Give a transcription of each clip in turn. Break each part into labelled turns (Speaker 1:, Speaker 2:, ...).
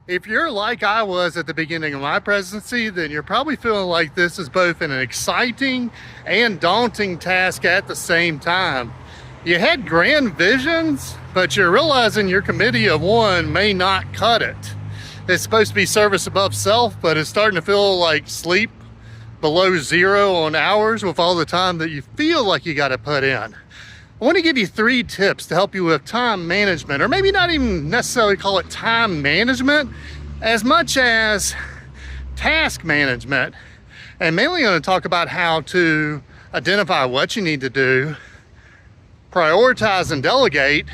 Speaker 1: If you're like I was at the beginning of my presidency, then you're probably feeling like this is both an exciting and daunting task at the same time. You had grand visions, but you're realizing your committee of one may not cut it. It's supposed to be service above self, but it's starting to feel like sleep below zero on hours with all the time that you feel like you got to put in. I want to give you 3 tips to help you with time management, or maybe not even necessarily call it time management as much as task management. And mainly going to talk about how to identify what you need to do, prioritize and delegate,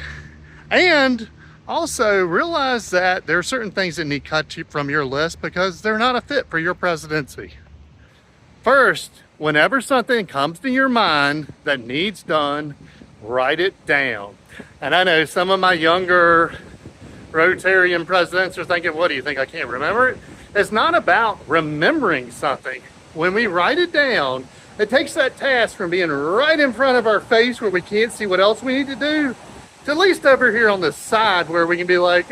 Speaker 1: and also realize that there are certain things that need cut from your list because they're not a fit for your presidency. First, whenever something comes to your mind that needs done, write it down. And I know some of my younger Rotarian presidents are thinking, what do you think, I can't remember it? It's not about remembering something. When we write it down, it takes that task from being right in front of our face where we can't see what else we need to do, to at least over here on the side where we can be like,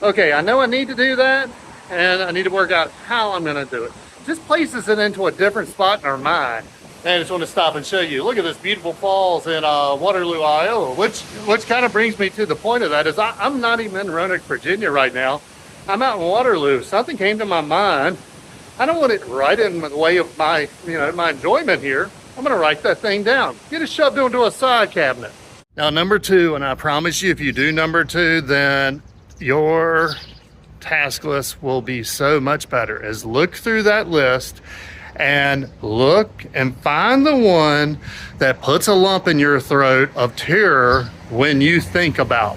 Speaker 1: okay, I know I need to do that, and I need to work out how I'm gonna do it. Just places it into a different spot in our mind. And I just want to stop and show you, look at this beautiful falls in Waterloo, Iowa, which kind of brings me to the point of that is I'm not even in Roanoke, Virginia right now. I'm out in Waterloo. Something came to my mind. I don't want it right in the way of my, my enjoyment here. I'm going to write that thing down. Get it shoved into a side cabinet. Now, number 2, and I promise you, if you do number 2, then your task list will be so much better, is look through that list and look and find the one that puts a lump in your throat of terror when you think about.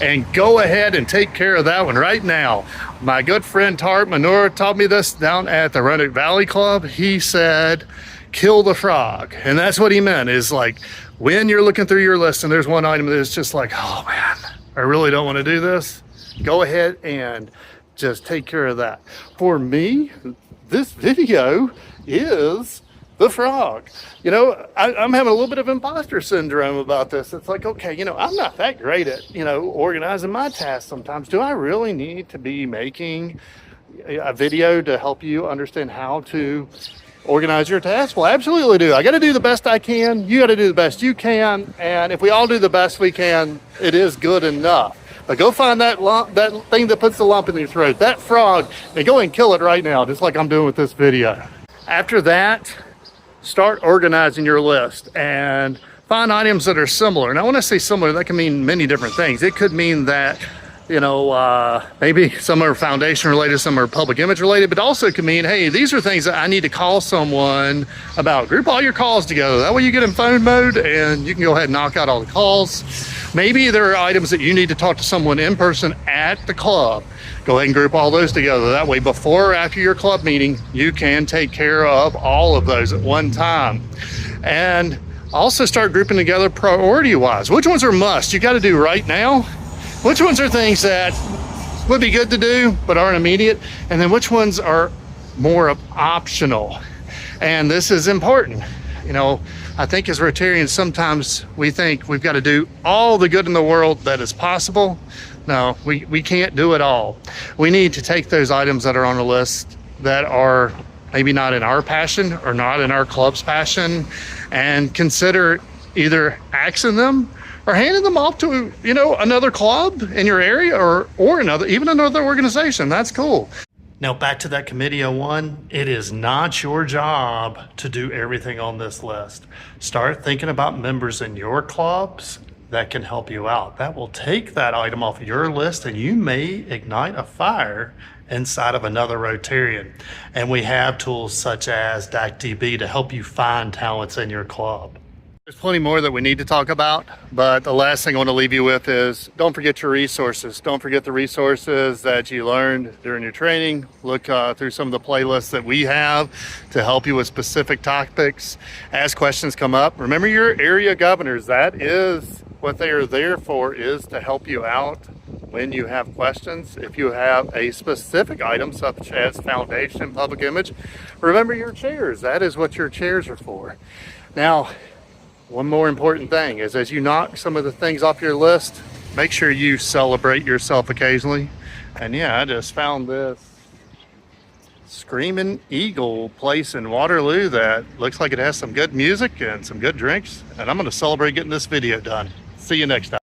Speaker 1: And go ahead and take care of that one right now. My good friend Tart Manure taught me this down at the Roanoke Valley Club. He said, kill the frog. And that's what he meant, is like when you're looking through your list and there's one item that is just like, oh man, I really don't want to do this. Go ahead and just take care of that. For me, this video is the frog. I'm having a little bit of imposter syndrome about this. It's like, okay, I'm not that great at, organizing my tasks sometimes. Do I really need to be making a video to help you understand how to organize your tasks? Well, absolutely do. I got to do the best I can. You got to do the best you can. And if we all do the best we can, it is good enough. But go find that thing that puts the lump in your throat, that frog, and go and kill it right now, just like I'm doing with this video. After that, start organizing your list and find items that are similar. Now, when I say similar, that can mean many different things. It could mean that, maybe some are foundation related, some are public image related, but also it could mean, hey, these are things that I need to call someone about. Group all your calls together. That way you get in phone mode and you can go ahead and knock out all the calls. Maybe there are items that you need to talk to someone in person at the club. Go ahead and group all those together. That way, before or after your club meeting, you can take care of all of those at one time. And also start grouping together priority-wise. Which ones are must? You got to do right now. Which ones are things that would be good to do but aren't immediate? And then which ones are more optional? And this is important. I think as Rotarians, sometimes we think we've got to do all the good in the world that is possible. No, we can't do it all. We need to take those items that are on the list that are maybe not in our passion or not in our club's passion, and consider either axing them or handing them off to, another club in your area or even another organization. That's cool. Now, back to that committee of one, it is not your job to do everything on this list. Start thinking about members in your clubs that can help you out. That will take that item off your list and you may ignite a fire inside of another Rotarian. And we have tools such as DACDB to help you find talents in your club. There's plenty more that we need to talk about, but the last thing I want to leave you with is don't forget your resources. Don't forget the resources that you learned during your training. Look through some of the playlists that we have to help you with specific topics as questions come up. Remember your area governors. That is what they are there for, is to help you out when you have questions. If you have a specific item such as foundation, public image, remember your chairs. That is what your chairs are for. Now, one more important thing is as you knock some of the things off your list, make sure you celebrate yourself occasionally. And yeah, I just found this Screaming Eagle place in Waterloo that looks like it has some good music and some good drinks. And I'm going to celebrate getting this video done. See you next time.